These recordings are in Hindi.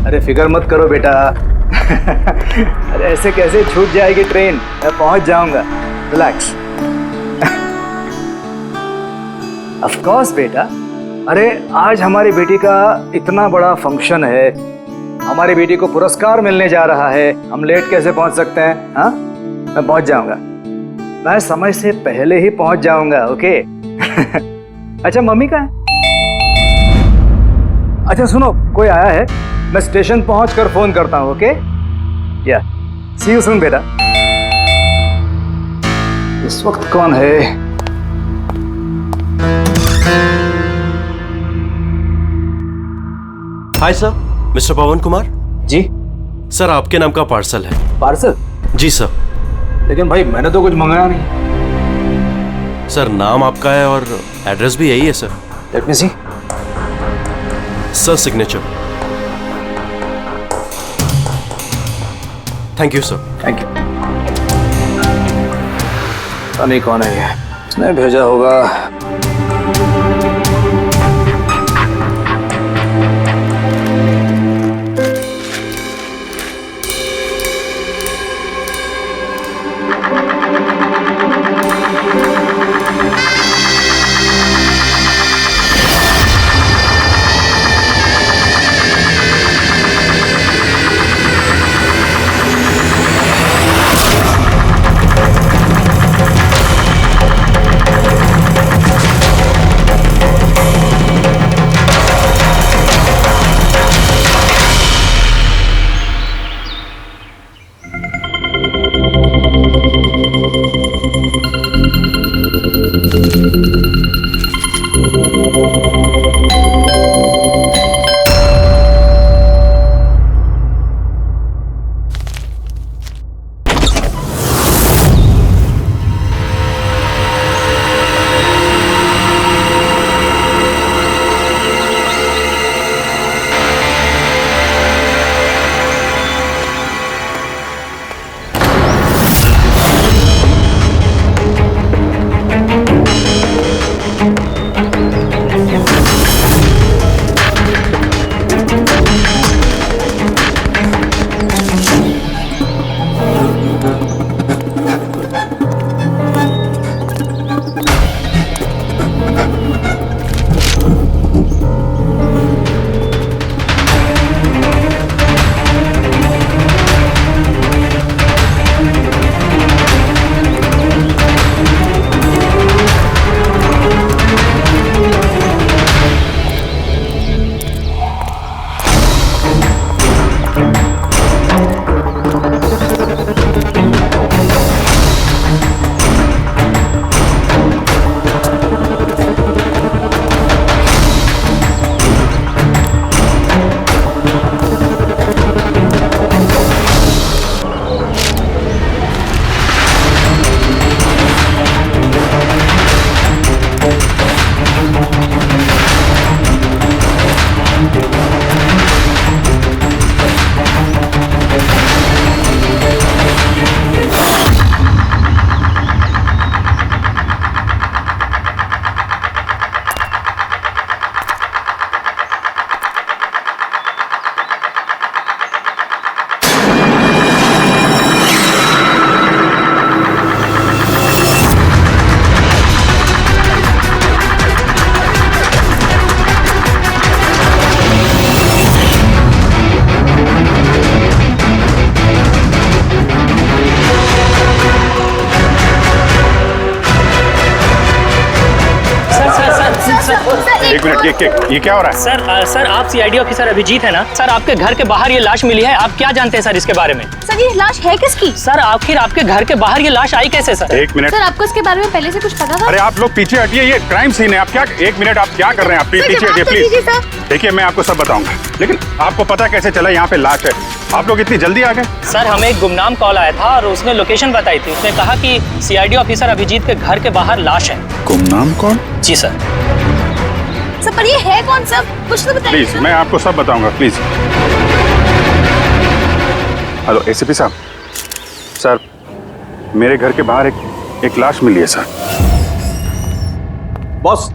अरे फिक्र मत करो बेटा। अरे ऐसे कैसे छूट जाएगी ट्रेन, मैं पहुंच जाऊंगा। रिलैक्स। ऑफ कोर्स बेटा। अरे आज हमारी बेटी का इतना बड़ा फंक्शन है, हमारी बेटी को पुरस्कार मिलने जा रहा है, हम लेट कैसे पहुंच सकते हैं? हाँ, मैं पहुंच जाऊंगा, मैं समय से पहले ही पहुंच जाऊंगा। ओके। अच्छा मम्मी कहाँ है? अच्छा सुनो, कोई आया है, मैं स्टेशन पहुंचकर फोन करता हूं। ओके या सी यू सून बेटा। इस वक्त कौन है? हाय सर, मिस्टर पवन कुमार। जी सर, आपके नाम का पार्सल है। पार्सल? जी सर। लेकिन भाई मैंने तो कुछ मंगाया नहीं। सर, नाम आपका है और एड्रेस भी यही है sir. Let me see. Sir, signature. Thank you sir. Thank you. पता नहीं कौन है ये, इसने भेजा होगा। एक मिनट, ये क्या हो रहा है? सर आप सीआईडी ऑफिसर अभिजीत है ना? सर आपके घर के बाहर ये लाश मिली है, आप क्या जानते हैं सर इसके बारे में? सर ये लाश है किसकी? सर आखिर आपके घर के बाहर ये लाश आई कैसे सर? एक मिनट सर आपको इसके बारे में पहले से कुछ पता था? अरे आप लोग पीछे हटिए, ये क्राइम सीन है। आप क्या, एक मिनट, आप क्या कर रहे हैं? आप पीछे हटिए प्लीज। देखिए मैं आपको सब बताऊंगा, लेकिन आपको पता कैसे चला यहाँ पे लाश है? आप लोग इतनी जल्दी आ गए? सर हमें एक गुमनाम कॉल आया था और उसने लोकेशन बताई थी। उसने कहा कि सीआईडी ऑफिसर अभिजीत के घर के बाहर लाश है। गुमनाम कौन? जी सर। सर पर ये है कौन? सब कुछ तो बताइए। प्लीज, मैं आपको सब बताऊंगा प्लीज। हेलो एसीपी साहब। सर मेरे घर के बाहर एक लाश मिली है सर। बॉस,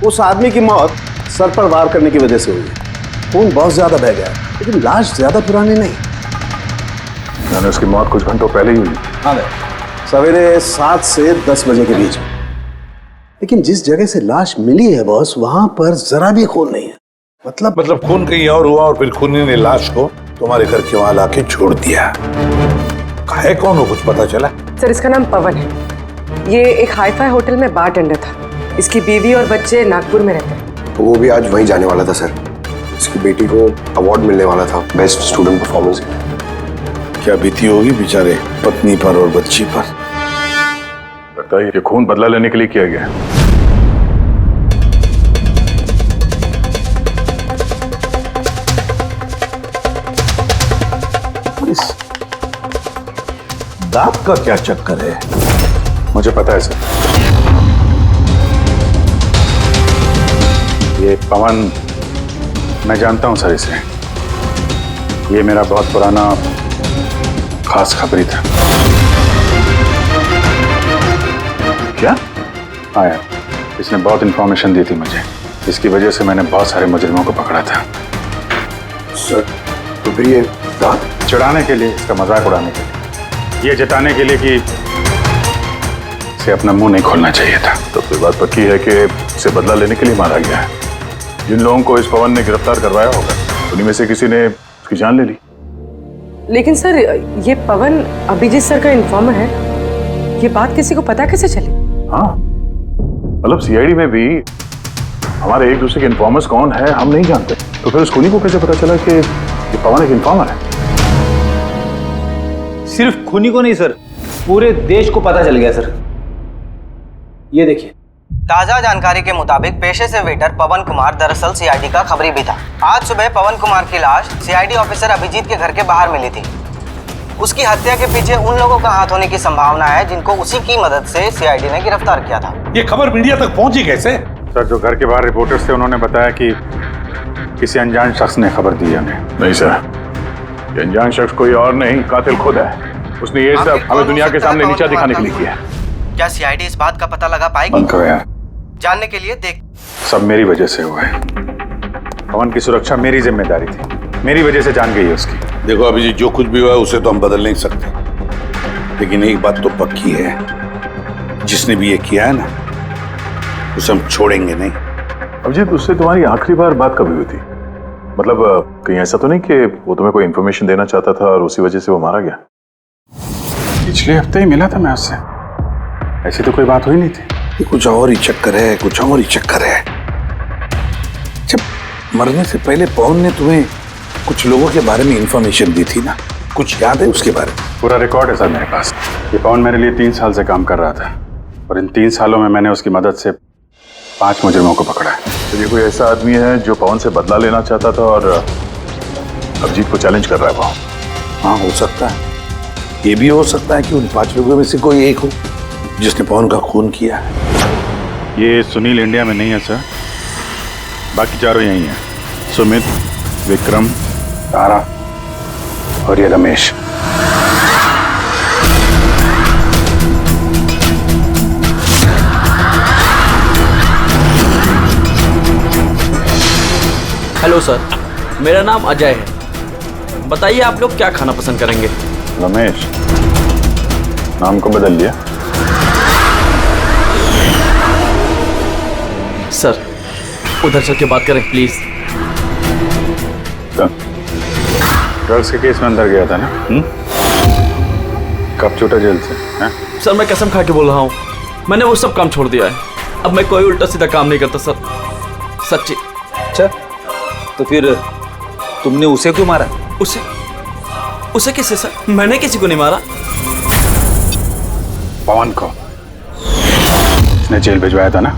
उस आदमी की मौत सर पर वार करने की वजह से हुई है। खून बहुत ज्यादा बह गया है, लेकिन लाश ज्यादा पुरानी नहीं। मैंने उसकी मौत कुछ घंटों पहले ही हुई। हाँ सवेरे 7 से 10 बजे के बीच में। लेकिन जिस जगह से लाश मिली है बॉस, वहां पर जरा भी खून नहीं है। मतलब खून कहीं और हुआ और फिर खूनी ने लाश को तुम्हारे घर के वहां लाके छोड़ दिया। है कौन हो, कुछ पता चला? सर इसका नाम पवन है। ये एक हाईफाई होटल में बारटेंडर था। इसकी बीवी और बच्चे नागपुर में रहते हैं। तो वो भी आज वहीं जाने वाला था सर। इसकी बेटी को अवार्ड मिलने वाला था बेस्ट स्टूडेंट परफॉर्मेंस। क्या बीती होगी बेचारे पत्नी पर और बच्ची पर। लगता है ये खून बदला लेने के लिए किया गया। दांत का क्या चक्कर है? मुझे पता है सर। ये पवन, मैं जानता हूं सर इसे। ये मेरा बहुत पुराना खास खबरी था। क्या? हाँ यार, इसने बहुत इंफॉर्मेशन दी थी मुझे। इसकी वजह से मैंने बहुत सारे मुजरिमों को पकड़ा था। सर तो फिर ये दांत चिढ़ाने के लिए, इसका मजाक उड़ाने के लिए, ये जताने के लिए कि इसे अपना मुंह नहीं खोलना चाहिए था। तो फिर बात पक्की है कि इसे बदला लेने के लिए मारा गया है। जिन लोगों को इस पवन ने गिरफ्तार करवाया होगा, उन्हीं में से किसी ने उसकी जान ले ली। लेकिन सर ये पवन अभिजीत सर का इन्फॉर्मर है। ये बात किसी को पता कैसे चली? हाँ, मतलब सीआईडी में भी हमारे एक दूसरे के इन्फॉर्मर्स कौन है हम नहीं जानते। तो फिर उस खूनी को कैसे पता चला कि ये पवन एक इन्फॉर्मर है? सिर्फ खूनी को नहीं सर, पूरे देश को पता चल गया सर। ये देखिए, ताजा जानकारी के मुताबिक पेशे से वेटर पवन कुमार दरअसल सीआईडी का खबरी भी था। आज सुबह पवन कुमार की लाश सीआईडी ऑफिसर अभिजीत के घर के बाहर मिली थी। उसकी हत्या के पीछे उन लोगों का हाथ होने की संभावना है जिनको उसी की मदद से सीआईडी ने गिरफ्तार किया था। ये खबर मीडिया तक पहुंची कैसे? सर, जो घर के बाहर रिपोर्टर्स थे उन्होंने बताया कि किसी अनजान शख्स ने खबर दी हमें। नहीं सर, ये अनजान शख्स कोई और नहीं, कातिल खुद है। उसने ये सब हमें दुनिया के सामने नीचा दिखाने के लिए किया है। क्या सीआईडी इस बात का पता लगा पाएगी? बंद करो यार। जानने के लिए देख। सब मेरी वजह से हुआ है। पवन की सुरक्षा मेरी जिम्मेदारी थी, मेरी वजह से जान गई है उसकी। देखो अभिजीत, जो कुछ भी हुआ उसे तो हम बदल नहीं सकते, लेकिन एक बात तो पक्की है, जिसने भी ये किया है ना, उसे हम छोड़ेंगे नहीं। अभिजीत, उससे तुम्हारी आखिरी बार बात कभी हुई थी? मतलब कहीं ऐसा तो नहीं कि वो तुम्हें कोई इन्फॉर्मेशन देना चाहता था और उसी वजह से वो मारा गया? पिछले हफ्ते ही मिला था मैं उससे, ऐसी तो कोई बात हुई नहीं थी। ये कुछ और ही चक्कर है, कुछ और ही चक्कर है। जब मरने से पहले पवन ने तुम्हें कुछ लोगों के बारे में इंफॉर्मेशन दी थी ना, कुछ याद है उसके बारे में? पूरा रिकॉर्ड है सर मेरे पास। ये पवन मेरे लिए 3 साल से काम कर रहा था और इन 3 सालों में मैंने उसकी मदद से 5 मुजरिमों को पकड़ा है। तो ये कोई ऐसा आदमी है जो पवन से बदला लेना चाहता था और अभिजीत को चैलेंज कर रहा है। हाँ, हो सकता है। ये भी हो सकता है कि उन 5 लोगों में से कोई एक हो जिसने पवन का खून किया है। ये सुनील इंडिया में नहीं है सर, बाकी चारों यही हैं। सुमित, विक्रम, तारा और ये रमेश। हेलो सर, मेरा नाम अजय है। बताइए आप लोग क्या खाना पसंद करेंगे? रमेश, नाम को बदल लिया? सर उधर चल के बात करें प्लीज। ड्रग्स के केस में अंदर गया था ना? कब छूटा जेल से? सर मैं कसम खा के बोल रहा हूँ, मैंने वो सब काम छोड़ दिया है। अब मैं कोई उल्टा सीधा काम नहीं करता सर, सच्ची। अच्छा, तो फिर तुमने उसे क्यों मारा? उसे किसे सर? मैंने किसी को नहीं मारा। पवन को इसने जेल भिजवाया था ना,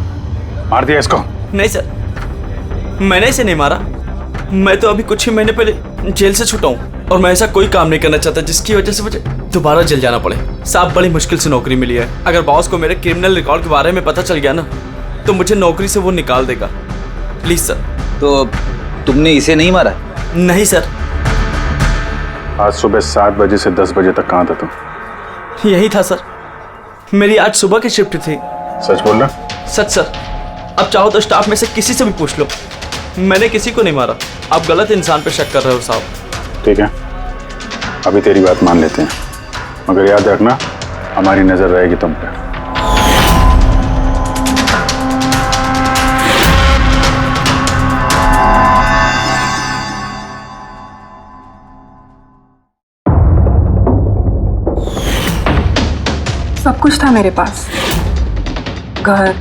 मार दिया इसको? नहीं सर, मैंने इसे नहीं मारा। मैं तो अभी कुछ ही महीने पहले जेल से छूटा हूँ और मैं ऐसा कोई काम नहीं करना चाहता जिसकी वजह से मुझे दोबारा जेल जाना पड़े। साहब बड़ी मुश्किल से नौकरी मिली है। अगर बॉस को मेरे क्रिमिनल रिकॉर्ड के बारे में पता चल गया ना तो मुझे नौकरी से वो निकाल देगा। Please sir. तो तुमने इसे नहीं मारा? नहीं सर। आज सुबह 7 बजे से 10 बजे तक कहाँ था तुम? यही था सर, मेरी आज सुबह की शिफ्ट थी। सच बोल रहा? सच सर, अब चाहो तो स्टाफ में से किसी से भी पूछ लो। मैंने किसी को नहीं मारा। आप गलत इंसान पे शक कर रहे हो साहब। ठीक है, अभी तेरी बात मान लेते हैं, मगर याद रखना हमारी नजर रहेगी तुम पे। सब कुछ था मेरे पास, घर,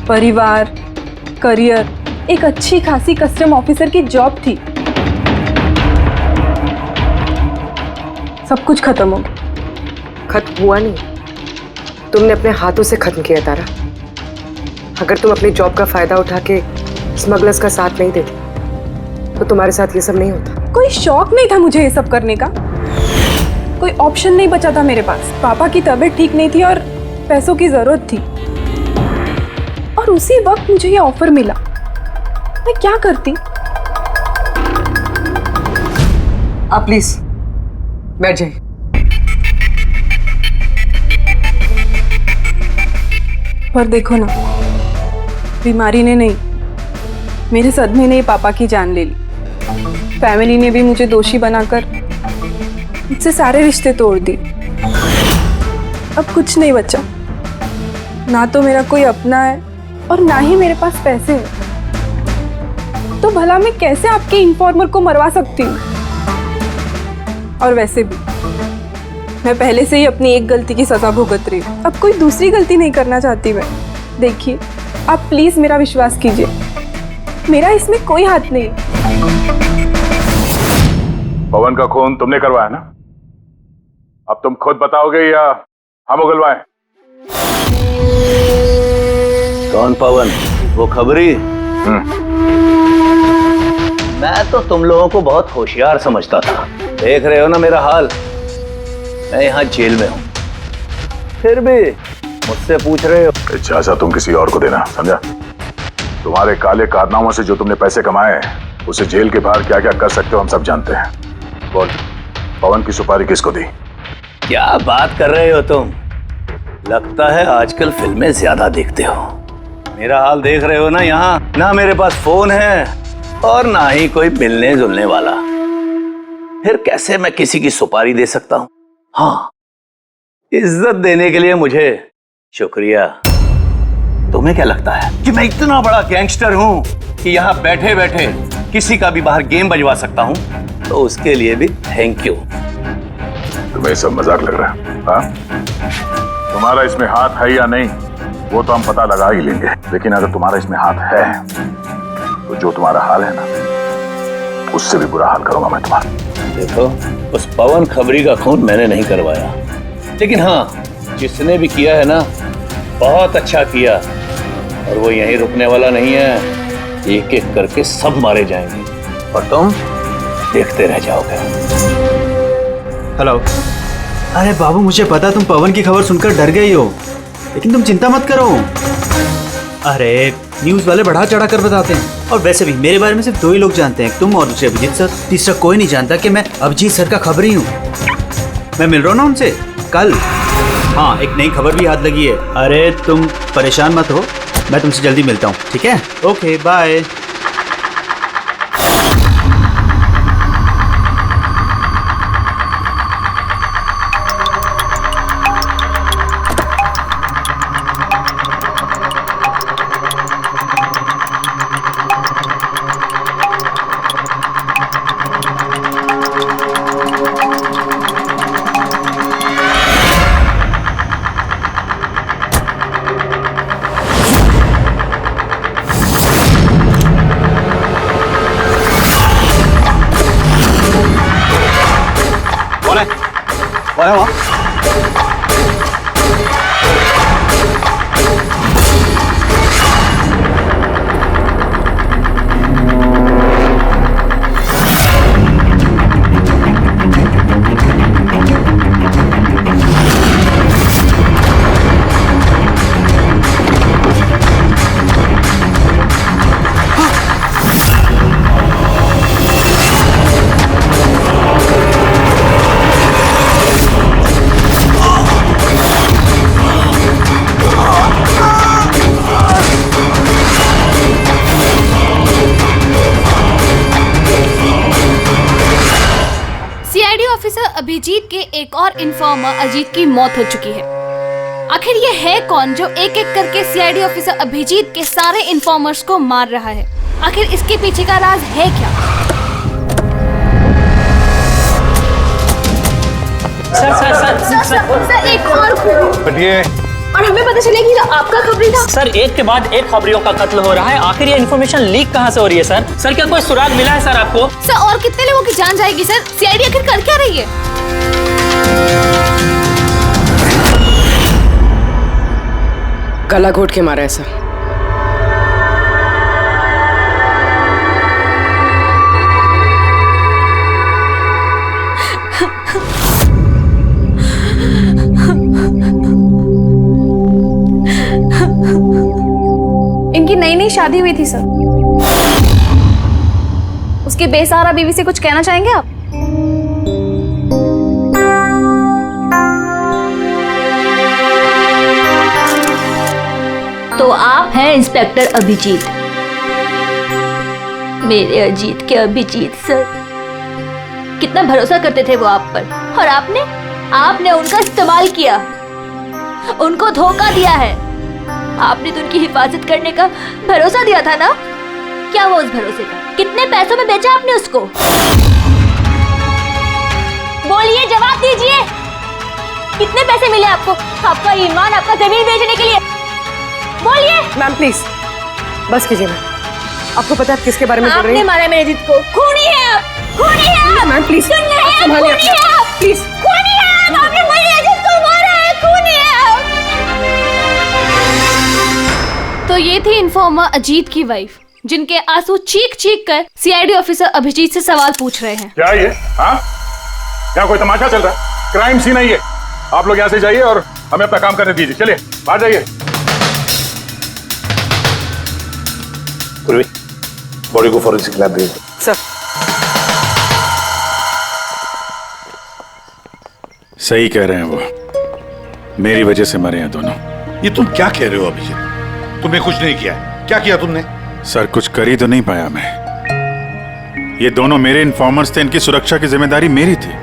परिवार, करियर, एक अच्छी खासी कस्टम ऑफिसर की जॉब थी। सब कुछ खत्म हो गया। खत्म हुआ नहीं, तुमने अपने हाथों से खत्म किया तारा। अगर तुम अपनी जॉब का फायदा उठा के स्मगलर्स का साथ नहीं देती तो तुम्हारे साथ ये सब नहीं होता। कोई शौक नहीं था मुझे ये सब करने का, कोई ऑप्शन नहीं बचा था मेरे पास। पापा की तबीयत ठीक नहीं थी और पैसों की जरूरत थी, और उसी वक्त मुझे ये ऑफर मिला। मैं क्या करती? आप प्लीज बैठ जाइए। पर देखो ना, बीमारी ने नहीं, मेरे सदमे ने पापा की जान ले ली। फैमिली ने भी मुझे दोषी बनाकर मुझसे सारे रिश्ते तोड़ दिए। अब कुछ नहीं बचा, ना तो मेरा कोई अपना है और ना ही मेरे पास पैसे हैं। तो भला मैं कैसे आपके इन्फॉर्मर को मरवा सकती हूँ? और वैसे भी मैं पहले से ही अपनी एक गलती की सजा भुगत रही हूँ, अब कोई दूसरी गलती नहीं करना चाहती मैं। देखिए, आप प्लीज मेरा विश्वास कीजिए, मेरा इसमें कोई हाथ नहीं। पवन का खून तुमने करवाया ना? अब तुम खुद बताओगे या हम उगलवाएं? कौन पवन? वो खबरी? मैं तो तुम लोगों को बहुत होशियार समझता था। देख रहे हो ना मेरा हाल, मैं यहाँ जेल में हूँ, फिर भी मुझसे पूछ रहे हो। इजाजत तुम किसी और को देना, समझा? तुम्हारे काले कारनामों से जो तुमने पैसे कमाए, उसे जेल के बाहर क्या क्या कर सकते हो हम सब जानते हैं। बोल, पवन की सुपारी किसको दी? क्या बात कर रहे हो तुम? लगता है आजकल फिल्में ज्यादा देखते हो। मेरा हाल देख रहे हो ना, यहाँ ना मेरे पास फोन है और ना ही कोई मिलने जुलने वाला। फिर कैसे मैं किसी की सुपारी दे सकता हूँ? हाँ, इज्जत देने के लिए मुझे शुक्रिया। तुम्हें क्या लगता है कि मैं इतना बड़ा गैंगस्टर हूँ कि यहाँ बैठे बैठे किसी का भी बाहर गेम बजवा सकता हूँ? तो उसके लिए भी थैंक यू। तुम्हें सब मजाक लग रहा है? हाँ? तुम्हारा इसमें हाथ है या नहीं वो तो हम पता लगा ही लेंगे, लेकिन अगर तुम्हारा इसमें हाथ है तो जो तुम्हारा हाल है ना, उससे भी बुरा हाल करूंगा मैं तुम्हारा। देखो, उस पवन खबरी का खून मैंने नहीं करवाया, लेकिन हाँ, जिसने भी किया है ना, बहुत अच्छा किया। और वो यहीं रुकने वाला नहीं है, एक एक करके सब मारे जाएंगे और तुम देखते रह जाओगे। हेलो। अरे बाबू, मुझे पता तुम पवन की खबर सुनकर डर गई हो, लेकिन तुम चिंता मत करो। अरे न्यूज़ वाले बढ़ा चढ़ा कर बताते हैं, और वैसे भी मेरे बारे में सिर्फ 2 ही लोग जानते हैं, तुम और दूसरे अभिजीत सर। तीसरा कोई नहीं जानता कि मैं अभिजीत सर का खबरी हूँ। मैं मिल रहा हूँ ना उनसे कल। हाँ, एक नई खबर भी हाथ लगी है। अरे तुम परेशान मत हो, मैं तुमसे जल्दी मिलता हूँ, ठीक है? Okay, bye. कौन है वहाँ? अभिजीत के एक और इन्फॉर्मर अजीत की मौत हो चुकी है। आखिर ये है कौन जो एक एक करके सीआईडी ऑफिसर अभिजीत के सारे इन्फॉर्मर्स को मार रहा है? आखिर इसके पीछे का राज है क्या? सर एक और हटिए। और हमें पता चलेगी कि आपका खबरी था। सर एक के बाद एक खबरियों का कत्ल हो रहा है। आखिर ये इन्फॉर्मेशन लीक कहाँ से हो रही है सर? सर क्या कोई सुराग मिला है सर आपको? सर और कितने लोगों की जान जाएगी सर? सीआईडी आखिर कर क्या रही है? गला घोट के मारा है सर। इनकी नई नई शादी हुई थी सर। उसके बेसहारा बीवी से कुछ कहना चाहेंगे आप? तो आप हैं इंस्पेक्टर अभिजीत, मेरे अजीत के अभिजीत सर। कितना भरोसा करते थे वो आप पर, और आपने उनका इस्तेमाल किया, उनको धोखा दिया है। आपने तो उनकी हिफाजत करने का भरोसा दिया था ना? क्या वो उस भरोसे का? कितने पैसों में बेचा आपने उसको? बोलिए, जवाब दीजिए। कितने पैसे मिले आपको? आपका ईमान, आपका जमीन बेचने के लिए? बोलिए। मैम प्लीज बस कीजिए मैम। आपको पता है किसके बारे में बोल रही हैं? आपने मारा मेरे अजीत को। खूनी है आप, खूनी है आप। मैम प्लीज सुन रहे हैं? संभालिए खूनी है आप, प्लीज। खूनी है आप। आपने मेरे अजीत को मारा है, खूनी है आप। तो ये थी इन्फॉर्मर अजीत की वाइफ, जिनके आंसू चीख चीख कर सीआईडी ऑफिसर अभिजीत से सवाल पूछ रहे हैं। क्या ये? हाँ, क्या कोई तमाशा चल रहा है? क्राइम सीन है ये। आप लोग यहाँ से जाइए और हमें अपना काम करने दीजिए। चलिए बाहर जाइए। पूर्वी, बॉडी को फॉरेंसिक लैब भेज दो। सर सही कह रहे हैं वो, मेरी वजह से मरे हैं दोनों। ये तुम क्या कह रहे हो अभिजीत? तुमने कुछ नहीं किया। क्या किया तुमने? सर कुछ कर ही तो नहीं पाया मैं। ये दोनों मेरे इन्फॉर्मर्स थे, इनकी सुरक्षा की जिम्मेदारी मेरी थी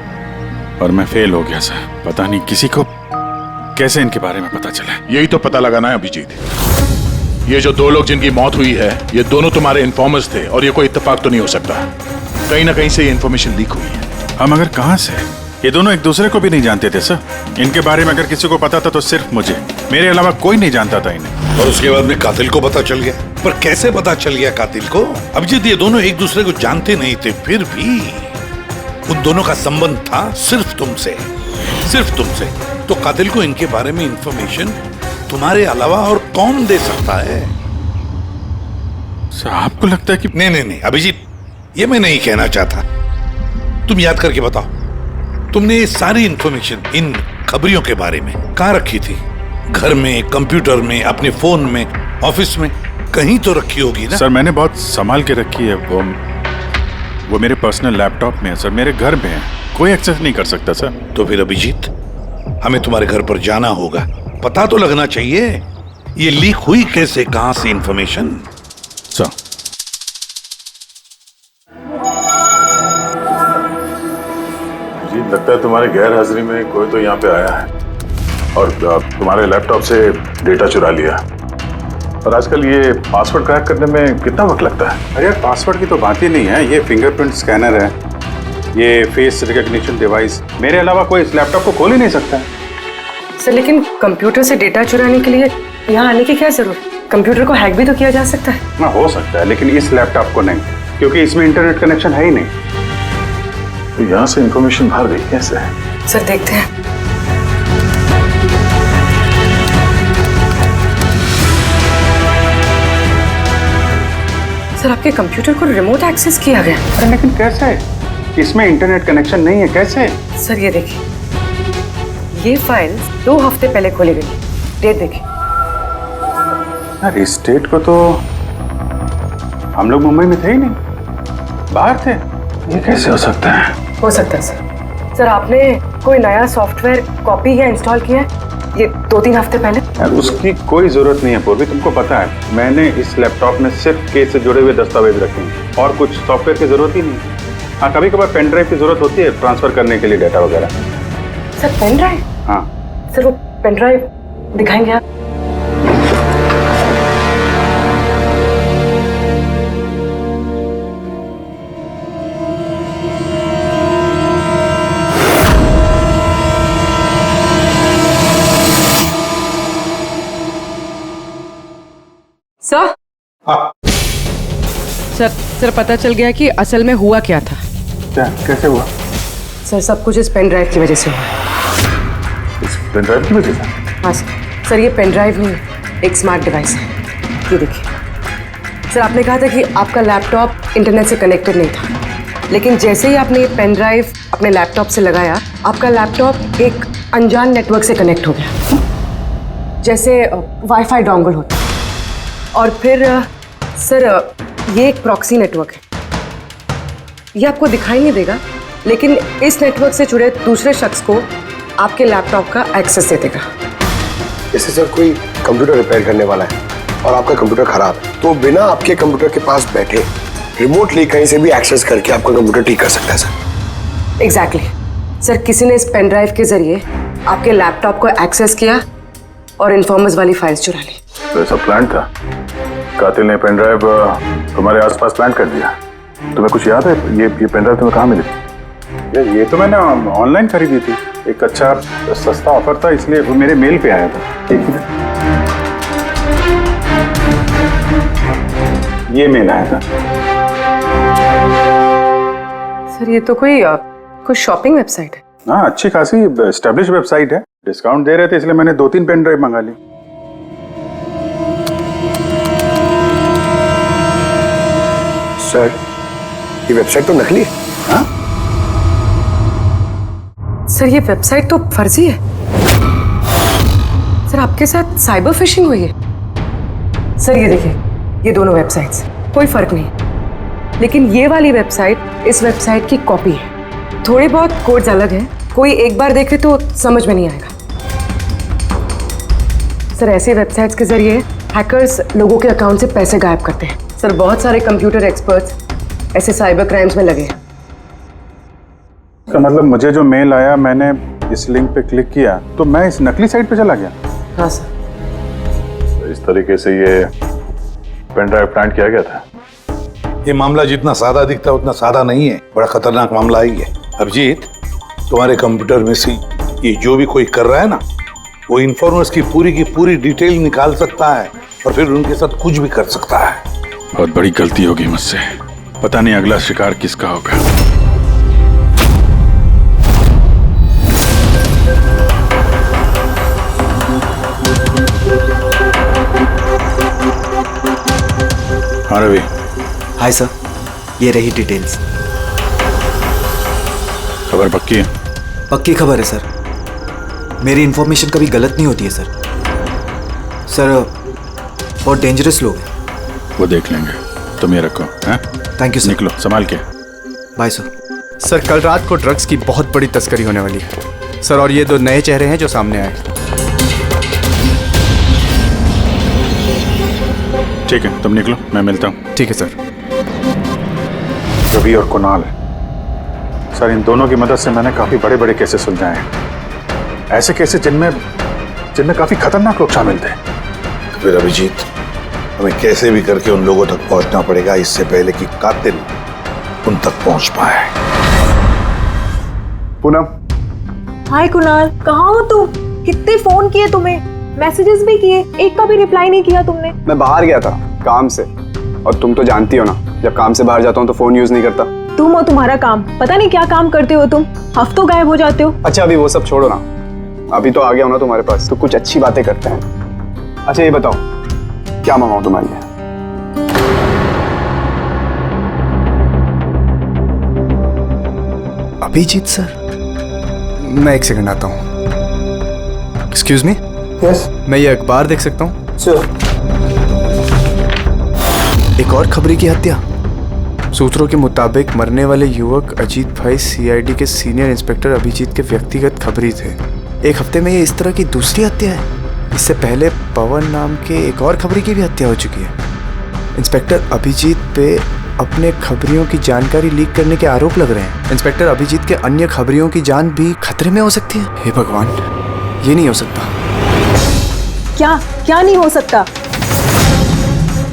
और मैं फेल हो गया सर। पता नहीं किसी को कैसे इनके बारे में पता चला। यही तो पता लगाना है अभिजीत। ये जो दो लोग जिनकी मौत हुई है, ये दोनों तुम्हारे इन्फॉर्मर्स थे और ये कोई इत्तेफाक तो नहीं हो सकता। कहीं ना कहीं से ये इन्फॉर्मेशन लीक हुई है। हम अगर कहां से? ये दोनों एक दूसरे को भी नहीं जानते थे सर। इनके बारे में अगर किसी को पता था तो सिर्फ मुझे, मेरे अलावा कोई नहीं जानता था इन्हें। और उसके बाद में कातिल को पता चल गया। पर कैसे पता चल गया कातिल को? अभिजीत, ये दोनों एक दूसरे को जानते नहीं थे, फिर भी उन दोनों का संबंध था सिर्फ तुमसे, सिर्फ तुमसे। तो कातिल को इनके बारे में इंफॉर्मेशन तुम्हारे अलावा और कौन दे सकता है? सर आपको लगता है कि... नहीं अभिजीत, ये मैं नहीं कहना चाहता। तुम याद करके बताओ, तुमने ये सारी इंफॉर्मेशन इन खबरियों के बारे में कहाँ रखी थी? घर में, कंप्यूटर में, अपने फोन में, ऑफिस में, कहीं तो रखी होगी ना? सर मैंने बहुत संभाल के रखी है। वो मेरे पर्सनल लैपटॉप में है सर, मेरे घर में है, कोई एक्सेस नहीं कर सकता सर। तो फिर अभिजीत, हमें तुम्हारे घर पर जाना होगा, पता तो लगना चाहिए ये लीक हुई कैसे, कहां से इंफॉर्मेशन। सर जी, लगता है तुम्हारी गैर हाजिरी में कोई तो यहाँ पे आया है और तुम्हारे लैपटॉप से डेटा चुरा लिया। और आजकल ये पासवर्ड क्रैक करने में कितना वक्त लगता है? अरे यार पासवर्ड की तो बात ही नहीं है। ये फिंगरप्रिंट स्कैनर है, ये फेस रिकॉग्निशन डिवाइस, मेरे अलावा कोई इस लैपटॉप को खोल ही नहीं सकता है। सर लेकिन कंप्यूटर से डेटा चुराने के लिए यहाँ आने की क्या जरूरत? कंप्यूटर को हैक भी तो किया जा सकता है। हाँ हो सकता है, लेकिन इस लैपटॉप को नहीं, क्योंकि इसमें इंटरनेट कनेक्शन है ही नहीं। तो यहाँ से इंफॉर्मेशन बाहर गई कैसे है? सर देखते हैं। सर आपके कंप्यूटर को रिमोट एक्सेस किया गया। अरे लेकिन कैसे? इसमें इंटरनेट कनेक्शन नहीं है, कैसे? सर ये देखिए, ये फाइल 2 हफ्ते पहले खोली गई। डेट देखिए। यार इस डेट को तो हम लोग मुंबई में थे ही नहीं, बाहर थे। ये कैसे हो सकता है? हो सकता है सर। सर आपने कोई नया सॉफ्टवेयर कॉपी या इंस्टॉल किया है ये 2-3 हफ्ते पहले? यार उसकी कोई जरूरत नहीं है पूर्वी, तुमको पता है मैंने इस लैपटॉप में सिर्फ केस से जुड़े हुए दस्तावेज रखे हैं और कुछ सॉफ्टवेयर की जरूरत ही नहीं। हाँ, कभी कभार पेन ड्राइव की जरूरत होती है ट्रांसफर करने के लिए डेटा वगैरह। Sir pen drive? हाँ सर वो पेन ड्राइव दिखाएंगे आप? सर सर पता चल गया कि असल में हुआ क्या था। क्या, कैसे हुआ? सर सब कुछ इस पेन ड्राइव की वजह से हुआ। इस पेन ड्राइव की वजह से? हाँ सर ये पेन ड्राइव नहीं, एक स्मार्ट डिवाइस है। ये देखिए सर, आपने कहा था कि आपका लैपटॉप इंटरनेट से कनेक्टेड नहीं था, लेकिन जैसे ही आपने ये पेन ड्राइव अपने लैपटॉप से लगाया, आपका लैपटॉप एक अनजान नेटवर्क से कनेक्ट हो गया, जैसे वाईफाई डोंगल होता। और फिर सर ये एक प्रॉक्सी नेटवर्क है। ये आपको दिखाई नहीं देगा, लेकिन इस नेटवर्क से जुड़े दूसरे शख्स को आपके लैपटॉप का एक्सेस दे देगा। जैसे सर कोई कंप्यूटर रिपेयर करने वाला है और आपका कंप्यूटर खराब है, तो बिना आपके कंप्यूटर के पास बैठे रिमोटली कहीं से भी एक्सेस करके आपका कंप्यूटर ठीक कर सकता है सर। एग्जैक्टली सर, किसी ने इस पेन ड्राइव के जरिए आपके लैपटॉप को एक्सेस किया और इन्फॉर्मर्स वाली फाइल्स चुरा ली। तो ऐसा प्लान था? कातिल ने पेन ड्राइव तुम्हारे आसपास प्लान कर दिया। तुम्हें कुछ याद है ये पेन ड्राइव तुम्हें कहाँ मिली? ये तो मैंने ऑनलाइन खरीदी थी, एक अच्छा सस्ता ऑफर था, इसलिए वो मेरे मेल पे आया था। एक मिनट, ये मेल आया था। सर ये तो कोई शॉपिंग वेबसाइट है। हाँ, अच्छी खासी एस्टेब्लिश वेबसाइट है, डिस्काउंट दे रहे थे, इसलिए मैंने 2-3 पेन ड्राइव मंगा ली। सर ये वेबसाइट तो नकली है। हाँ? सर ये वेबसाइट तो फर्जी है। सर आपके साथ साइबर फिशिंग हुई है। सर ये देखिए, ये दोनों वेबसाइट्स, कोई फर्क नहीं, लेकिन ये वाली वेबसाइट इस वेबसाइट की कॉपी है। थोड़े बहुत कोड्स अलग हैं, कोई एक बार देखे तो समझ में नहीं आएगा। सर ऐसे वेबसाइट्स के जरिए हैकर्स लोगों के अकाउंट से पैसे गायब करते हैं। सर बहुत सारे कंप्यूटर एक्सपर्ट्स ऐसे साइबर क्राइम्स में लगे हैं। इसका मतलब मुझे जो मेल आया, मैंने इस लिंक पे क्लिक किया तो मैं इस नकली साइट पे चला गया। हाँ सर। तो इस तरीके से ये पेन ड्राइव प्लांट किया गया था। ये मामला जितना सादा दिखता है उतना सादा नहीं है, बड़ा खतरनाक मामला ही है। अभिजीत, तुम्हारे कंप्यूटर में से ये जो भी कोई कर रहा है ना, वो इन्फॉर्मर्स की पूरी डिटेल निकाल सकता है और फिर उनके साथ कुछ भी कर सकता है। बहुत बड़ी गलती होगी मुझसे, पता नहीं अगला शिकार किसका होगा। हाँ रवि। हाय सर, ये रही डिटेल्स। खबर पक्की है? पक्की खबर है सर, मेरी इंफॉर्मेशन कभी गलत नहीं होती है सर। सर बहुत डेंजरस लोग हैं। वो देख लेंगे, तुम ये रखो। हैं? Thank you sir. निकलो, संभाल के। Bye sir. सर कल रात को ड्रग्स की बहुत बड़ी तस्करी होने वाली है सर, और ये 2 नए चेहरे हैं जो सामने आए। ठीक है, तुम निकलो, मैं मिलता हूँ। ठीक है सर। रवि और कुणाल, सर इन दोनों की मदद से मैंने काफी बड़े केसेस सुलझाए हैं, ऐसे केसेस जिनमें काफी खतरनाक लोग शामिल थे। तो फिर अभिजीत, हमें कैसे भी करके उन लोगों तक पहुंचना पड़ेगा, इससे पहले कि कातिल उन तक पहुंच पाए। पूनम। हाय कुणाल, कहाँ हो तुम? कितने फोन किए तुम्हें, मैसेजेस भी किए, एक का भी रिप्लाई नहीं किया तुमने। मैं बाहर गया था काम से, और तुम तो जानती हो ना, जब काम से बाहर जाता हूँ तो फोन यूज नहीं करता। तुम और तुम्हारा काम, पता नहीं क्या काम करते हो तुम, हफ्तों गायब हो जाते हो। अच्छा अभी वो सब छोड़ो ना, अभी तो आ गया हूँ ना तुम्हारे पास, तो कुछ अच्छी बातें करते हैं। अच्छा ये बताओ, क्या मंगाऊं तुम्हारे लिए? अभिजीत सर, मैं 1 सेकंड आता हूँ। Excuse me. यस। मैं ये अखबार देख सकता हूँ? श्योर। एक और खबरी की हत्या। सूत्रों के मुताबिक मरने वाले युवक अजीत भाई सीआईडी के सीनियर इंस्पेक्टर अभिजीत के व्यक्तिगत खबरी थे। एक हफ्ते में ये इस तरह की दूसरी हत्या है। इससे पहले पवन नाम के एक और खबरी की भी हत्या हो चुकी है। इंस्पेक्टर अभिजीत पे अपने खबरियों की जानकारी लीक करने के आरोप लग रहे हैं। इंस्पेक्टर अभिजीत के अन्य खबरियों की जान भी खतरे में हो सकती है। हे भगवान, ये नहीं हो सकता। क्या क्या नहीं हो सकता?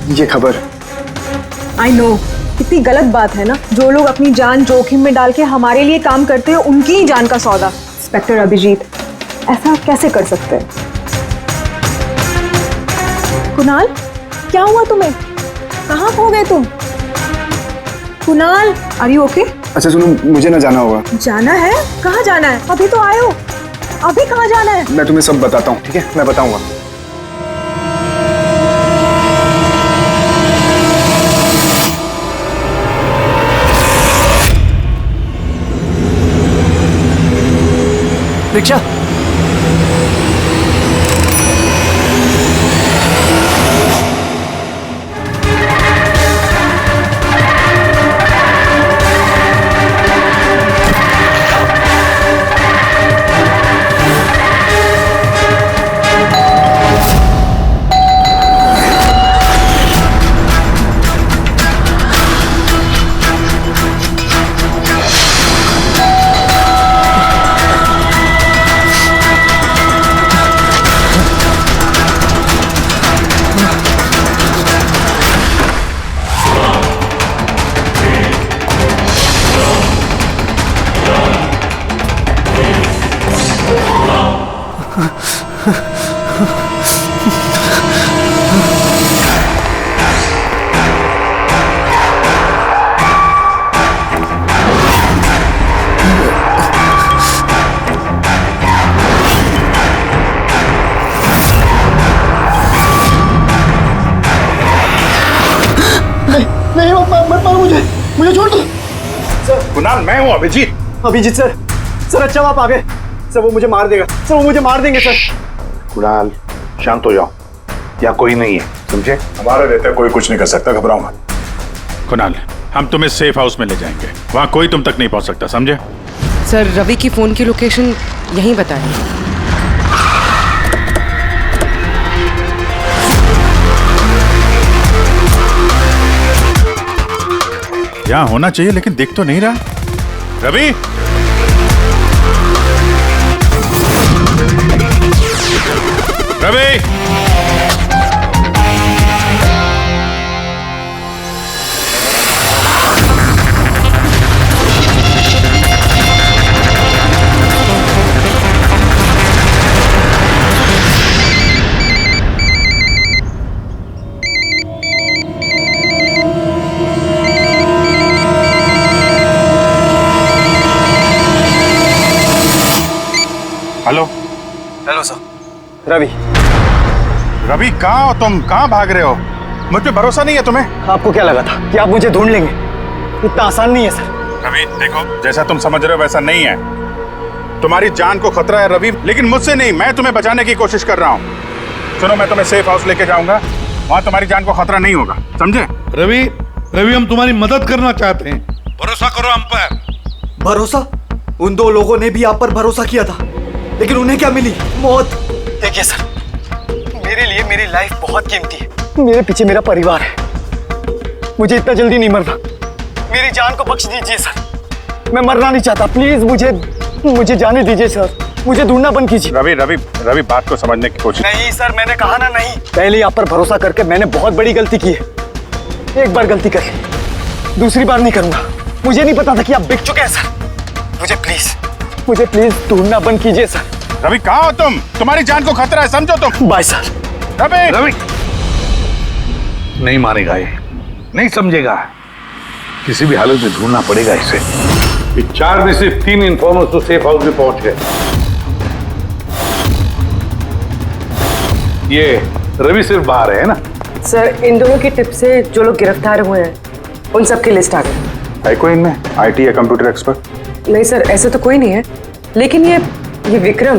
ये खबर। आई नो, कितनी गलत बात है ना। जो लोग अपनी जान जोखिम में डाल के हमारे लिए काम करते हैं, उनकी ही जान का सौदा। इंस्पेक्टर अभिजीत ऐसा कैसे कर सकते हैं? कुणाल, क्या हुआ तुम्हें? कहाँ खो गए तुम? Kunal, are you okay? अच्छा सुनो, मुझे ना जाना होगा। जाना है? कहाँ जाना है? अभी तो आए हो, अभी कहाँ जाना है? मैं तुम्हें सब बताता हूँ, ठीक है? मैं बताऊंगा। रिक्शा। नहीं, मत मारो मुझे छोड़ दो। सर, कुणाल, मैं हूँ अभिजीत। अभिजीत सर, सर अच्छा आप आ गए। सर वो मुझे मार देगा, सर वो मुझे मार देंगे सर। कुणाल, शांत हो जाओ, यहाँ कोई नहीं है, समझे? हमारा रहता कोई कुछ नहीं कर सकता, घबराओ मत। कुणाल, हम तुम्हें सेफ हाउस में ले जाएंगे, वहाँ कोई तुम तक नहीं पहुँच सकता, समझे? सर रवि की फोन की लोकेशन यहीं बताएं। यहाँ होना चाहिए लेकिन दिख तो नहीं रहा। Ravi, Ravi, hello. Hello sir. Ravi. Ravi, कहाँ हो तुम? कहाँ भाग रहे हो? मुझ पे भरोसा नहीं है तुम्हें? आपको क्या लगा था कि आप मुझे ढूंढ लेंगे? इतना आसान नहीं है सर। रवि देखो, जैसा तुम समझ रहे हो वैसा नहीं है। तुम्हारी जान को खतरा है रवि, लेकिन मुझसे नहीं, मैं तुम्हें बचाने की कोशिश कर रहा हूँ। सुनो, मैं तुम्हें सेफ हाउस लेके जाऊंगा, वहाँ तुम्हारी जान को खतरा नहीं होगा, समझे? रवि, रवि हम तुम्हारी मदद करना चाहते हैं, भरोसा करो हम पर। भरोसा? उन दो लोगों ने भी आप पर भरोसा किया था, लेकिन उन्हें क्या मिली? मौत। देखिए सर, मेरे लिए मेरी लाइफ बहुत कीमती है। मेरे पीछे मेरा परिवार है, मुझे इतना जल्दी नहीं मरना। मेरी जान को बख्श दीजिए सर, मैं मरना नहीं चाहता। प्लीज मुझे जाने दीजिए सर, मुझे ढूंढना बंद कीजिए। रवि रवि रवि, बात को समझने की कोशिश। नहीं सर, मैंने कहा ना नहीं। पहले ही आप पर भरोसा करके मैंने बहुत बड़ी गलती की है। एक बार गलती कर ली, दूसरी बार नहीं करूंगा। मुझे नहीं पता था कि आप बिक चुके हैं सर। मुझे प्लीज ढूंढना बंद कीजिए सर। रवि, कहाँ हो तुम? तुम्हारी जान को खतरा है, समझो तुम। Bye sir. रवि, रवि नहीं मानेगा ये, नहीं समझेगा, किसी भी हालत में ढूंढना पड़ेगा इसे। ये 4 में से 3 इन्फॉर्मर्स तो सेफ हाउस में पहुंच गए। ये रवि सिर्फ बाहर है ना? सर इन दोनों की टिप से जो लोग गिरफ्तार हुए हैं उन सब की लिस्ट आ गई। है कोई इनमें IT या कंप्यूटर एक्सपर्ट? नहीं सर, ऐसे तो कोई नहीं है, लेकिन ये विक्रम।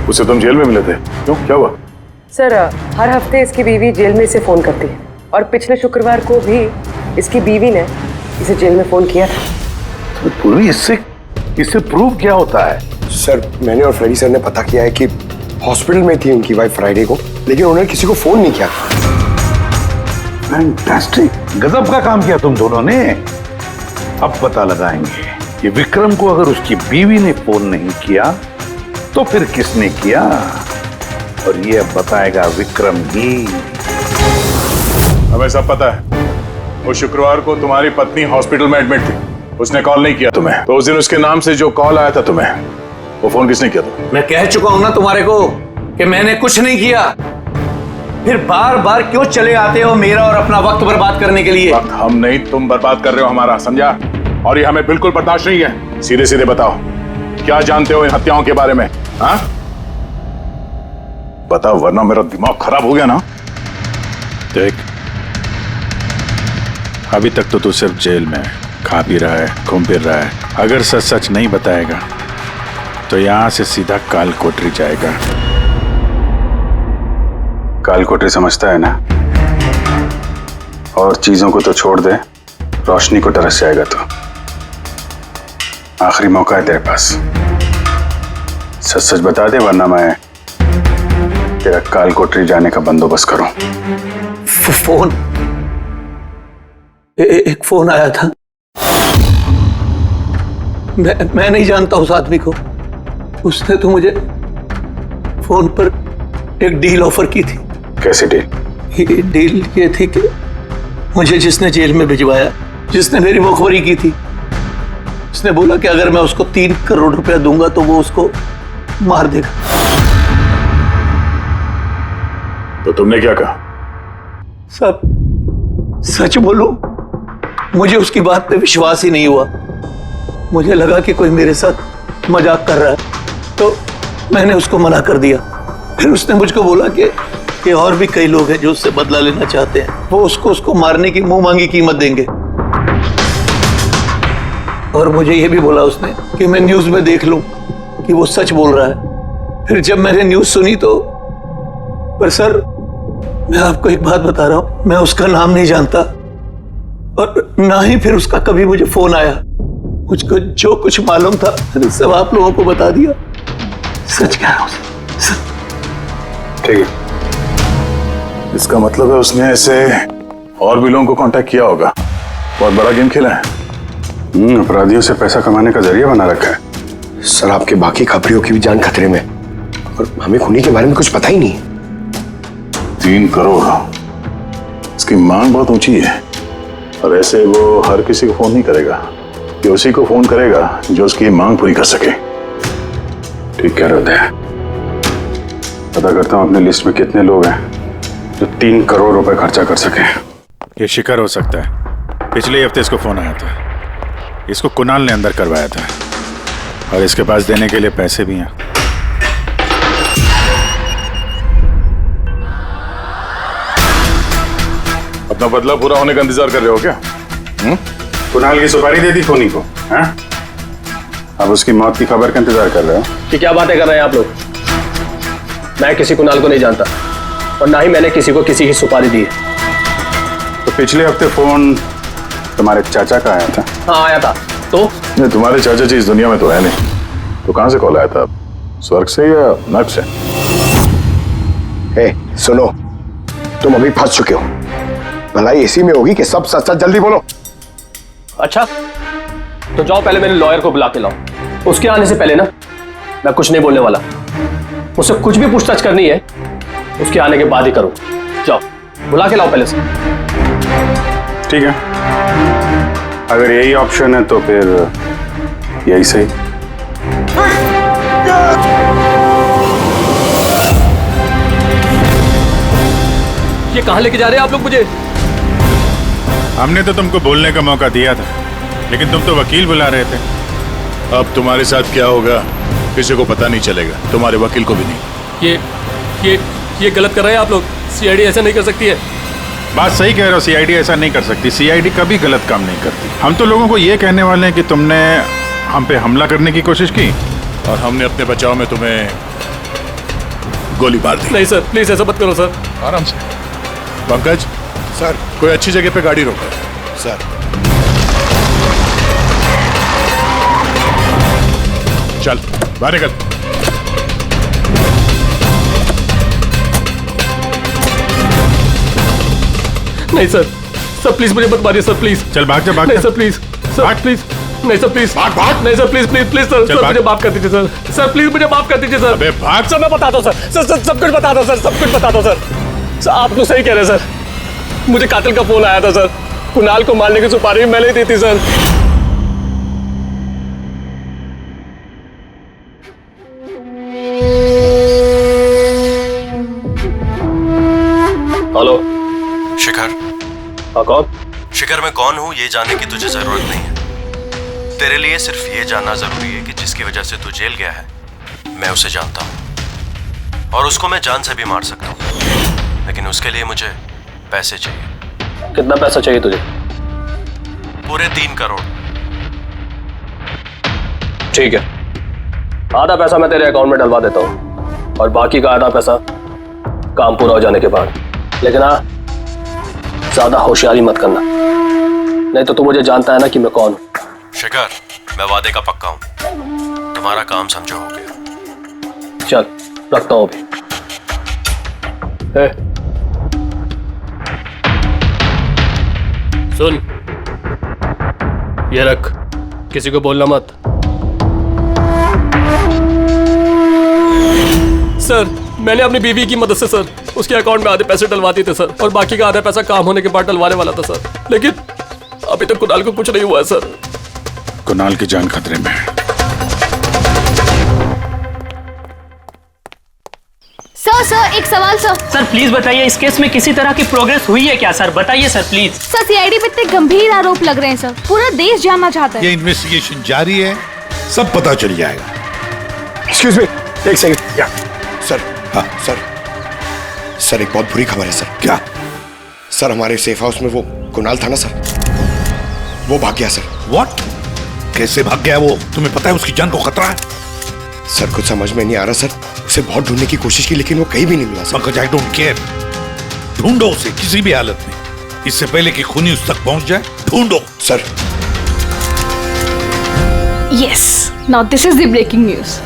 उसे तुम जेल में मिले थे, क्यों, क्या हुआ? सर हर हफ्ते इसकी बीवी जेल में इसे फोन करती है, और पिछले शुक्रवार को भी इसकी बीवी ने इसे जेल में फोन किया था। तो पूरी इससे प्रूफ क्या होता है? सर मैंने और फ्रेडी सर ने पता किया है कि हॉस्पिटल में थी उनकी वाइफ फ्राइडे को, लेकिन उन्होंने किसी को फोन नहीं किया। फैंटास्टिक, गजब का काम किया तुम दोनों ने। अब पता लगाएंगे कि विक्रम को अगर उसकी बीवी ने फोन नहीं किया तो फिर किसने किया, और ये अब बताएगा विक्रम ही। हमें सब पता है, वो शुक्रवार को तुम्हारी पत्नी हॉस्पिटल में एडमिट थी, उसने कॉल नहीं किया तुम्हें। तो उस दिन उसके नाम से जो कॉल आया था तुम्हें, वो फोन किसने किया था? मैं कह चुका हूं ना तुम्हारे को कि मैंने कुछ नहीं किया। फिर बार बार क्यों चले आते हो मेरा और अपना वक्त बर्बाद करने के लिए? वक्त हम नहीं, तुम बर्बाद कर रहे हो हमारा, समझा? और ये हमें बिल्कुल बर्दाश्त नहीं है। सीधे सीधे बताओ, क्या जानते हो इन हत्याओं के बारे में? हाँ बताओ, वरना मेरा दिमाग खराब हो गया ना। देख, अभी तक तो तू सिर्फ जेल में खा पी रहा है, घूम फिर रहा है। अगर सच सच नहीं बताएगा तो यहां से सीधा काल कोठरी जाएगा। काल कोठरी समझता है ना? और चीजों को तो छोड़ दे, रोशनी को तरस जाएगा। तो आखिरी मौका है तेरे पास, सच सच बता दे, वरना मैं तेरा काल कोठरी जाने का बंदोबस्त करूं। फोन, एक फोन आया था। मैं नहीं जानता उस आदमी को। उसने तो मुझे फोन पर एक डील ऑफर की थी। कैसी डील? डील ये थी कि मुझे जिसने जेल में भिजवाया, जिसने मेरी मुखबरी की थी, उसने बोला कि अगर मैं उसको 3 करोड़ रुपया दूंगा तो वो उसको मार देगा। तो तुमने क्या कहा? सब सच बोलूं, मुझे उसकी बात पे विश्वास ही नहीं हुआ। मुझे लगा कि कोई मेरे साथ मजाक कर रहा है, तो मैंने उसको मना कर दिया। फिर उसने मुझको बोला कि और भी कई लोग हैं जो उससे बदला लेना चाहते हैं, वो उसको मारने की मुंह मांगी कीमत देंगे। और मुझे ये भी बोला उसने कि मैं न्यूज में देख लूं कि वो सच बोल रहा है। फिर जब मैंने न्यूज सुनी तो, पर सर मैं आपको एक बात बता रहा हूं, मैं उसका नाम नहीं जानता और ना ही फिर उसका कभी मुझे फोन आया। मुझको जो कुछ मालूम था मैंने सब आप लोगों को बता दिया। सच कह रहा हूं सर। ठीक है, इसका मतलब है उसने ऐसे और भी लोगों को कांटेक्ट किया होगा। बहुत बड़ा गेम खेला है। अपराधियों से पैसा कमाने का जरिया बना रखा है। सर आपके बाकी खबरियों की भी जान खतरे में, और हमें खूनी के बारे में कुछ पता ही नहीं। 3 करोड़, इसकी मांग बहुत ऊंची है। और ऐसे वो हर किसी को फोन नहीं करेगा, कि उसी को फोन करेगा जो उसकी मांग पूरी कर सके। ठीक कह रहे हो। पता करता हूं अपने लिस्ट में कितने लोग हैं जो 3 करोड़ रुपए खर्चा कर सके। ये शिखर हो सकता है। पिछले हफ्ते इसको फोन आया था। इसको कुणाल ने अंदर करवाया था और इसके पास देने के लिए पैसे भी हैं। अपना बदला पूरा होने का इंतजार कर रहे हो क्या? कुणाल की सुपारी दे दी खोनी को, हैं? अब उसकी मौत की खबर का इंतजार कर रहे हो? कि क्या बातें कर रहे हैं आप लोग? मैं किसी कुणाल को नहीं जानता और ना ही मैंने किसी को किसी की सुपारी दी है। तो पिछले हफ्ते फोन तुम्हारे चाचा का आया था? हाँ आया था। तो नहीं, तुम्हारे चाचा जी इस दुनिया में तो है नहीं, तो कहां से कॉल आया था? स्वर्ग से या नर्क से? सुनो, तुम अभी फंस चुके हो। भलाई इसी में होगी कि सब सच सच जल्दी बोलो। अच्छा तो जाओ, पहले मेरे लॉयर को बुला के लाओ। उसके आने से पहले ना मैं कुछ नहीं बोलने वाला। मुझसे कुछ भी पूछताछ करनी है उसके आने के बाद ही करो। जाओ बुला के लाओ पहले से। ठीक है, अगर यही ऑप्शन है तो फिर यही सही। ये कहां लेके जा रहे हैं आप लोग मुझे? हमने तो तुमको बोलने का मौका दिया था, लेकिन तुम तो वकील बुला रहे थे। अब तुम्हारे साथ क्या होगा किसी को पता नहीं चलेगा, तुम्हारे वकील को भी नहीं। ये गलत कर रहे हैं आप लोग। सीआईडी ऐसा नहीं कर सकती है। बात सही कह रहे हो, सीआईडी ऐसा नहीं कर सकती। सीआईडी कभी गलत काम नहीं करती। हम तो लोगों को ये कहने वाले हैं कि तुमने हम पे हमला करने की कोशिश की और हमने अपने बचाव में तुम्हें गोली मार दी। नहीं सर, प्लीज ऐसा मत करो सर। आराम से। पंकज सर, कोई अच्छी जगह पे गाड़ी रोको सर। चल बाहर निकल। नहीं सर, सर प्लीज मुझे मत मारिए सर, प्लीज। चल भाग जा, भाग नहीं जा। सर प्लीज, सर प्लीज, नहीं सर प्लीज, भाग भाग। नहीं sir please please please sir, चल सर भाग। मुझे माफ कर दीजिए सर, सर प्लीज मुझे माफ कर दीजिए सर। अबे भाग। सर मैं बताता हूँ सर, सर सर सब कुछ बताता हूँ सर, सब कुछ बताता हूँ सर। आप तो सही कह रहे हैं सर, मुझे कातिल का फोन आया था सर, कुणाल को मारने की सुपारी मैंने ही दी थी सर। हेलो शिखर। हाँ कौन? शिखर मैं कौन हूँ ये जानने की तुझे जरूरत नहीं है। तेरे लिए सिर्फ ये जानना जरूरी है कि जिसकी वजह से तू जेल गया है मैं उसे जानता हूँ और उसको मैं जान से भी मार सकता हूँ, लेकिन उसके लिए मुझे पैसे चाहिए। कितना पैसा चाहिए तुझे? पूरे 3 करोड़। ठीक है, आधा पैसा मैं तेरे अकाउंट में डलवा देता हूँ और बाकी का आधा पैसा काम पूरा हो जाने के बाद। लेकिन हाँ, ज्यादा होशियारी मत करना, नहीं तो तू मुझे जानता है ना कि मैं कौन हूँ। शिखर मैं वादे का पक्का हूँ, तुम्हारा काम समझो हो गया। चल रखता हूँ अभी। सुन, ये रख, किसी को बोलना मत। सर मैंने अपनी बीवी की मदद से सर उसके अकाउंट में आधे पैसे डलवा दिए थे सर, और बाकी का आधा पैसा काम होने के बाद डलवाने वाला था सर, लेकिन अभी तक कुणाल को कुछ नहीं हुआ है सर। कुणाल की जान खतरे में है। सर एक सवाल सर। सर प्लीज बताइए, इस केस में किसी तरह की प्रोग्रेस हुई है क्या सर? बताइए सर प्लीज। सर सीआईडी पे इतने गंभीर आरोप लग रहे हैं सर, पूरा देश जानना चाहता ये है। इन्वेस्टिगेशन जारी है, सब पता चल जाएगा। एक्सक्यूज मी, एक सेकंड। या सर। हाँ सर, सर एक बहुत बुरी खबर है सर। क्या? सर हमारे सेफ हाउस में वो कुणाल था ना सर, वो भाग गया सर। व्हाट? कैसे भाग गया वो? तुम्हें पता है उसकी जान को खतरा है? सर कुछ समझ में नहीं आ रहा सर, उसे बहुत ढूंढने की कोशिश की लेकिन वो कहीं भी नहीं मिला सर। मगर आई डोंट केयर, ढूंढो उसे किसी भी हालत में, इससे पहले कि खूनी उस तक पहुंच जाए। ढूंढो sir. Yes, now this is the breaking news.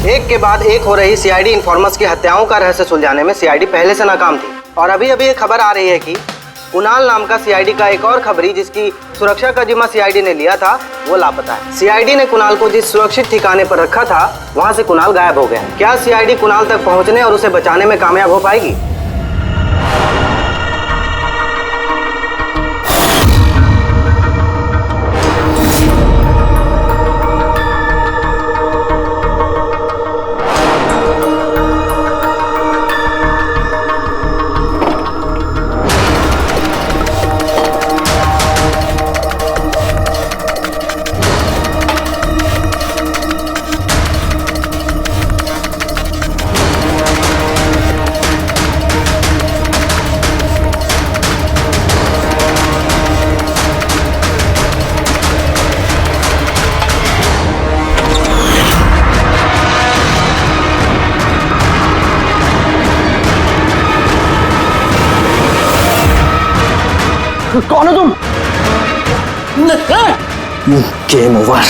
एक के बाद एक हो रही सीआईडी इन्फॉर्मर्स की हत्याओं का रहस्य सुलझाने में सीआईडी पहले से नाकाम थी, और अभी अभी एक खबर आ रही है कि कुणाल नाम का सीआईडी का एक और खबरी जिसकी सुरक्षा का जिम्मा सीआईडी ने लिया था वो लापता है। सीआईडी ने कुणाल को जिस सुरक्षित ठिकाने पर रखा था वहां से कुणाल गायब हो गया है। क्या सीआईडी कुणाल तक पहुंचने और उसे बचाने में कामयाब हो पाएगी? कौन हो तुम? Game over.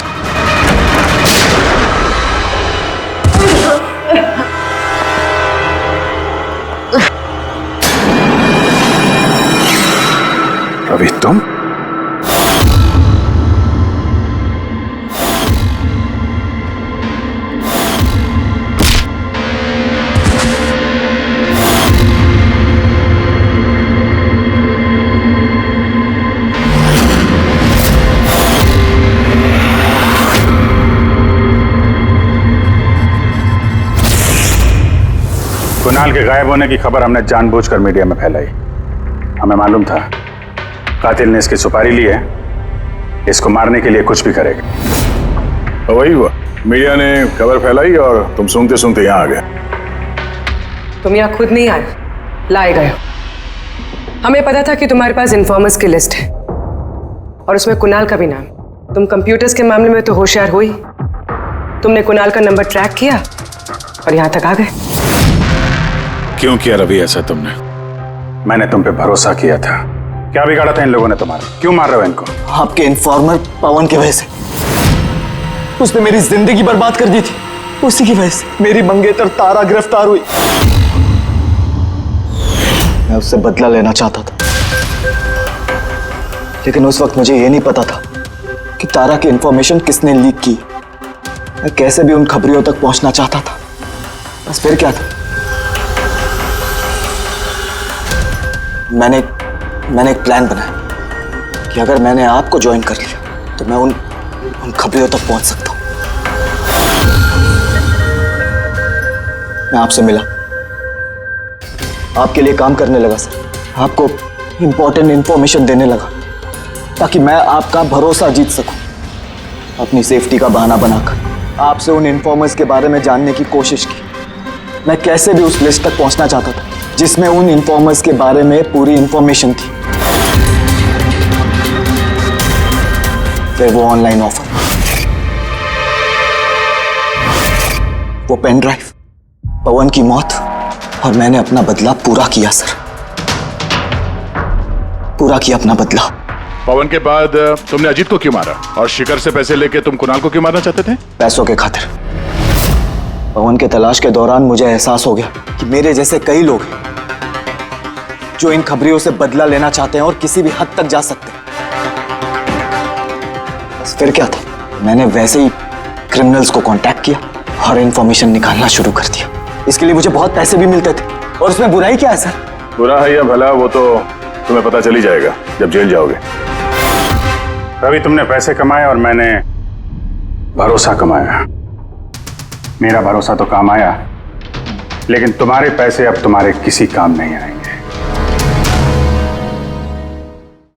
रवि तुम? कुणाल के गायब होने की खबर हमने जानबूझकर मीडिया में फैलाई। हमें मालूम था कातिल ने इसकी सुपारी ली है, इसको मारने के लिए कुछ भी करेगा। वही हुआ, मीडिया ने खबर फैलाई और तुम सुनते सुनते यहाँ आ गए। तुम यहाँ खुद नहीं आए, लाए गए। हमें पता था कि तुम्हारे पास इन्फॉर्मर्स की लिस्ट है और उसमें कुणाल का भी नाम। तुम कंप्यूटर्स के मामले में तो होशियार हो ही, तुमने कुणाल का नंबर ट्रैक किया और यहाँ तक आ गए। क्यों किया रवि ऐसा तुमने? मैंने तुम पे भरोसा किया था। क्या बिगाड़ा था इन लोगों ने तुम्हारा? क्यों मार रहे हो इनको? आपके इन्फॉर्मर पवन की वजह से। उसने मेरी जिंदगी बर्बाद कर दी थी, उसी की वजह से मेरी मंगेतर तारा गिरफ्तार हुई। मैं उससे बदला लेना चाहता था, लेकिन उस वक्त मुझे ये नहीं पता था कि तारा की इंफॉर्मेशन किसने लीक की। मैं कैसे भी उन खबरियों तक पहुंचना चाहता था, बस फिर क्या था, मैंने एक प्लान बनाया कि अगर मैंने आपको ज्वाइन कर लिया तो मैं उन खबरियों तक पहुंच सकता हूं। मैं आपसे मिला, आपके लिए काम करने लगा सर, आपको इंपॉर्टेंट इंफॉर्मेशन देने लगा ताकि मैं आपका भरोसा जीत सकूं। अपनी सेफ्टी का बहाना बनाकर आपसे उन इन्फॉर्मर्स के बारे में जानने की कोशिश की। मैं कैसे भी उस लिस्ट तक पहुंचना चाहता था जिसमें उन इन्फॉर्मर्स के बारे में पूरी इंफॉर्मेशन थी। फिर वो ऑनलाइन ऑफर, वो पेन ड्राइव, पवन की मौत, और मैंने अपना बदला पूरा किया सर, पूरा किया अपना बदला। पवन के बाद तुमने अजीत को क्यों मारा और शिखर से पैसे लेके तुम कुणाल को क्यों मारना चाहते थे? पैसों के खातिर। पवन के तलाश के दौरान मुझे एहसास हो गया कि मेरे जैसे कई लोग हैं जो इन खबरियों से बदला लेना चाहते हैं और किसी भी हद तक जा सकते हैं। बस फिर क्या था, मैंने वैसे ही क्रिमिनल्स को कांटेक्ट किया और इंफॉर्मेशन निकालना शुरू कर दिया। इसके लिए मुझे बहुत पैसे भी मिलते थे, और उसमें बुराई क्या है सर? बुरा है या भला वो तो तुम्हें पता चल ही जाएगा जब जेल जाओगे। रवि, तुमने पैसे कमाए और मैंने भरोसा कमाया। मेरा भरोसा तो काम आया, लेकिन तुम्हारे पैसे अब तुम्हारे किसी काम नहीं आए।